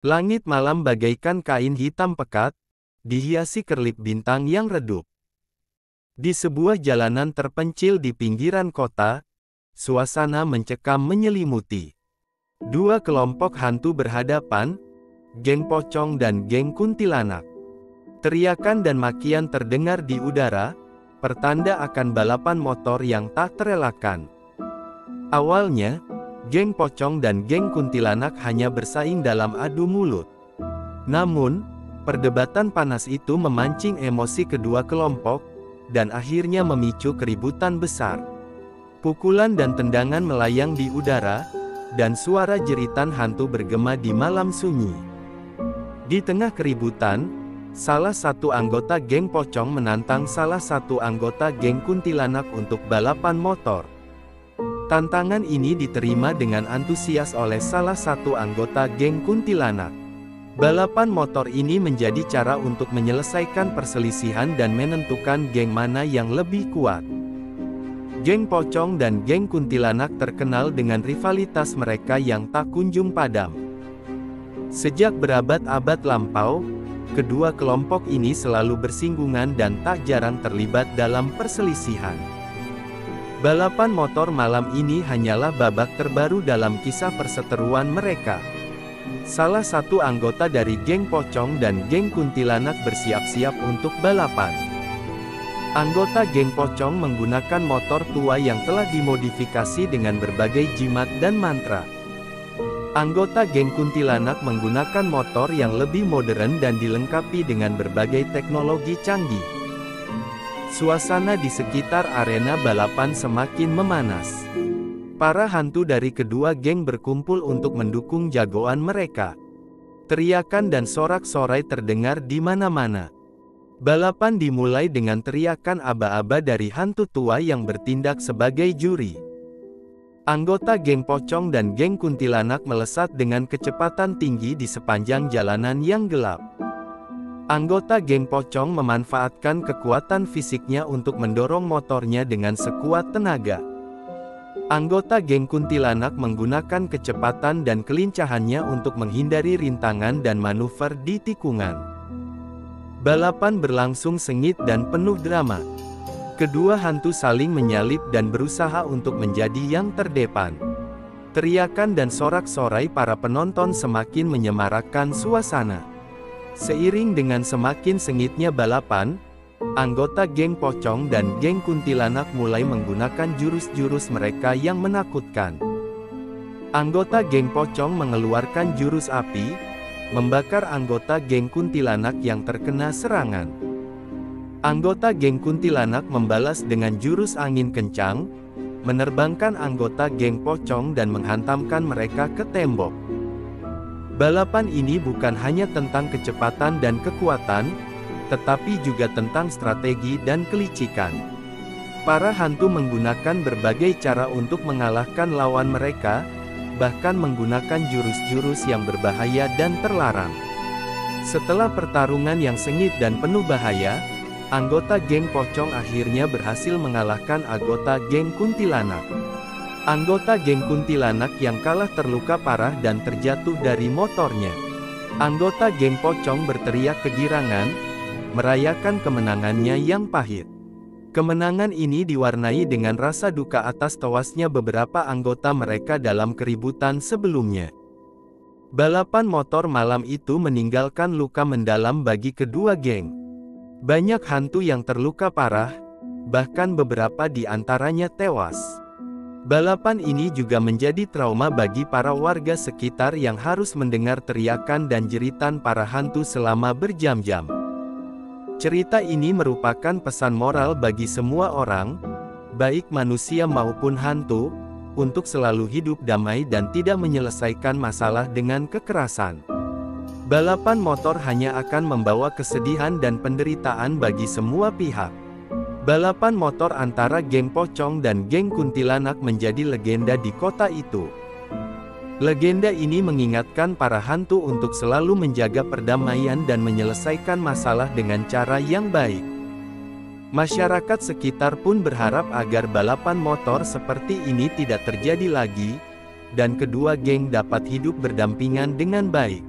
Langit malam bagaikan kain hitam pekat, dihiasi kerlip bintang yang redup. Di sebuah jalanan terpencil di pinggiran kota, suasana mencekam menyelimuti. Dua kelompok hantu berhadapan, geng pocong dan geng kuntilanak. Teriakan dan makian terdengar di udara, pertanda akan balapan motor yang tak terelakkan. Awalnya, geng pocong dan geng kuntilanak hanya bersaing dalam adu mulut. Namun, perdebatan panas itu memancing emosi kedua kelompok, dan akhirnya memicu keributan besar. Pukulan dan tendangan melayang di udara, dan suara jeritan hantu bergema di malam sunyi. Di tengah keributan, salah satu anggota geng pocong menantang salah satu anggota geng kuntilanak untuk balapan motor. Tantangan ini diterima dengan antusias oleh salah satu anggota geng kuntilanak. Balapan motor ini menjadi cara untuk menyelesaikan perselisihan dan menentukan geng mana yang lebih kuat. Geng pocong dan geng kuntilanak terkenal dengan rivalitas mereka yang tak kunjung padam. Sejak berabad-abad lampau, kedua kelompok ini selalu bersinggungan dan tak jarang terlibat dalam perselisihan. Balapan motor malam ini hanyalah babak terbaru dalam kisah perseteruan mereka. Salah satu anggota dari geng pocong dan geng kuntilanak bersiap-siap untuk balapan. Anggota geng pocong menggunakan motor tua yang telah dimodifikasi dengan berbagai jimat dan mantra. Anggota geng kuntilanak menggunakan motor yang lebih modern dan dilengkapi dengan berbagai teknologi canggih. Suasana di sekitar arena balapan semakin memanas. Para hantu dari kedua geng berkumpul untuk mendukung jagoan mereka. Teriakan dan sorak-sorai terdengar di mana-mana. Balapan dimulai dengan teriakan aba-aba dari hantu tua yang bertindak sebagai juri. Anggota geng pocong dan geng kuntilanak melesat dengan kecepatan tinggi di sepanjang jalanan yang gelap. Anggota geng pocong memanfaatkan kekuatan fisiknya untuk mendorong motornya dengan sekuat tenaga. Anggota geng kuntilanak menggunakan kecepatan dan kelincahannya untuk menghindari rintangan dan manuver di tikungan. Balapan berlangsung sengit dan penuh drama. Kedua hantu saling menyalip dan berusaha untuk menjadi yang terdepan. Teriakan dan sorak-sorai para penonton semakin menyemarakkan suasana. Seiring dengan semakin sengitnya balapan, anggota geng pocong dan geng kuntilanak mulai menggunakan jurus-jurus mereka yang menakutkan. Anggota geng pocong mengeluarkan jurus api, membakar anggota geng kuntilanak yang terkena serangan. Anggota geng kuntilanak membalas dengan jurus angin kencang, menerbangkan anggota geng pocong dan menghantamkan mereka ke tembok. Balapan ini bukan hanya tentang kecepatan dan kekuatan, tetapi juga tentang strategi dan kelicikan. Para hantu menggunakan berbagai cara untuk mengalahkan lawan mereka, bahkan menggunakan jurus-jurus yang berbahaya dan terlarang. Setelah pertarungan yang sengit dan penuh bahaya, anggota geng pocong akhirnya berhasil mengalahkan anggota geng kuntilanak. Anggota geng kuntilanak yang kalah terluka parah dan terjatuh dari motornya. Anggota geng pocong berteriak kegirangan, merayakan kemenangannya yang pahit. Kemenangan ini diwarnai dengan rasa duka atas tewasnya beberapa anggota mereka dalam keributan sebelumnya. Balapan motor malam itu meninggalkan luka mendalam bagi kedua geng. Banyak hantu yang terluka parah, bahkan beberapa di antaranya tewas. Balapan ini juga menjadi trauma bagi para warga sekitar yang harus mendengar teriakan dan jeritan para hantu selama berjam-jam. Cerita ini merupakan pesan moral bagi semua orang, baik manusia maupun hantu, untuk selalu hidup damai dan tidak menyelesaikan masalah dengan kekerasan. Balapan motor hanya akan membawa kesedihan dan penderitaan bagi semua pihak. Balapan motor antara geng pocong dan geng kuntilanak menjadi legenda di kota itu. Legenda ini mengingatkan para hantu untuk selalu menjaga perdamaian dan menyelesaikan masalah dengan cara yang baik. Masyarakat sekitar pun berharap agar balapan motor seperti ini tidak terjadi lagi, dan kedua geng dapat hidup berdampingan dengan baik.